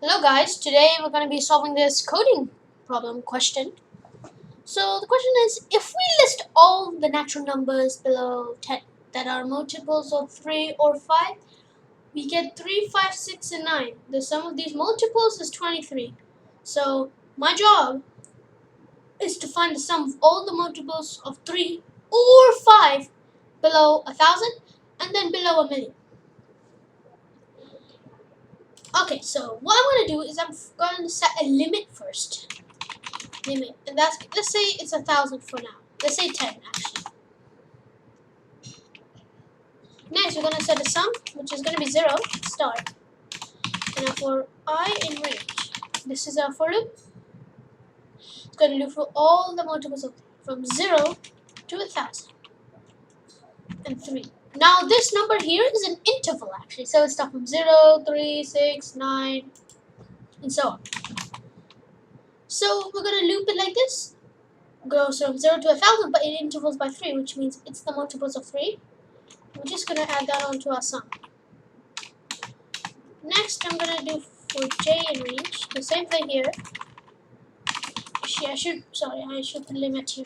Hello guys, today we're going to be solving this coding problem question. So the question is, if we list all the natural numbers below 10 that are multiples of 3 or 5, we get 3, 5, 6, and 9. The sum of these multiples is 23. So my job is to find the sum of all the multiples of 3 or 5 below 1,000 and then below 1,000,000. Okay, so what I'm going to do is I'm going to set a limit first. Limit, and let's say it's 1,000 for now. Let's say 10 actually. Next, we're going to set a sum, which is going to be 0 start. And now for I in range, this is our for loop. It's going to loop for all the multiples of from 0 to 1,000 and 3. Now this number here is an interval actually, so it's stuff from 0, 3, 6, 9, and so on. So we're going to loop it like this. Goes from 0 to 1,000, but in intervals by 3, which means it's the multiples of 3. We're just going to add that onto our sum. Next, I'm going to do for j in range, the same thing here. I should limit here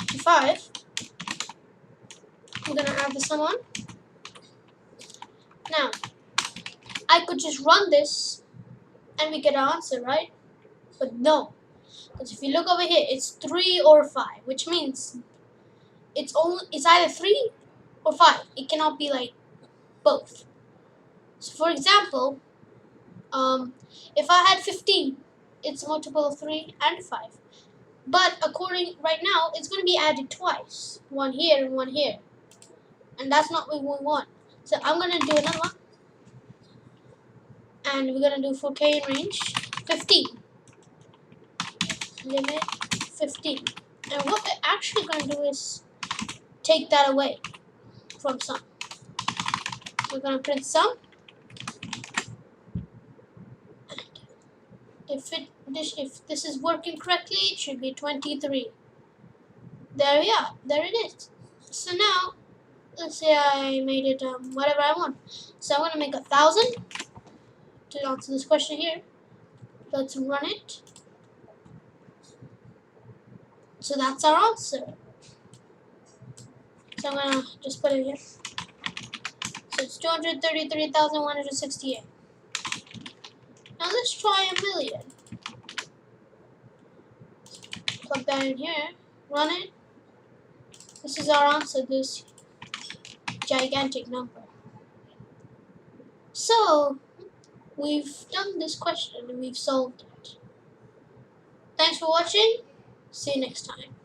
to 5. I'm going to add the sum on. Now, I could just run this and we get our answer, right? But no, because if you look over here, it's 3 or 5, which means it's either 3 or 5. It cannot be like both. So for example, if I had 15, it's a multiple of 3 and 5. But right now, it's going to be added twice. One here and one here. And that's not what we want. So I'm going to do another one. And we're going to do for k in range, 15. Limit 15. And what we're actually going to do is take that away from sum. We're going to print sum. If this is working correctly, it should be 23. There we are. There it is. So now, let's say I made it whatever I want. So I'm going to make 1,000 to answer this question here. Let's run it. So that's our answer. So I'm going to just put it here. So it's 233,168. Now let's try 1,000,000. Plug that in here. Run it. This is our answer, this gigantic number. So, we've done this question and we've solved it. Thanks for watching. See you next time.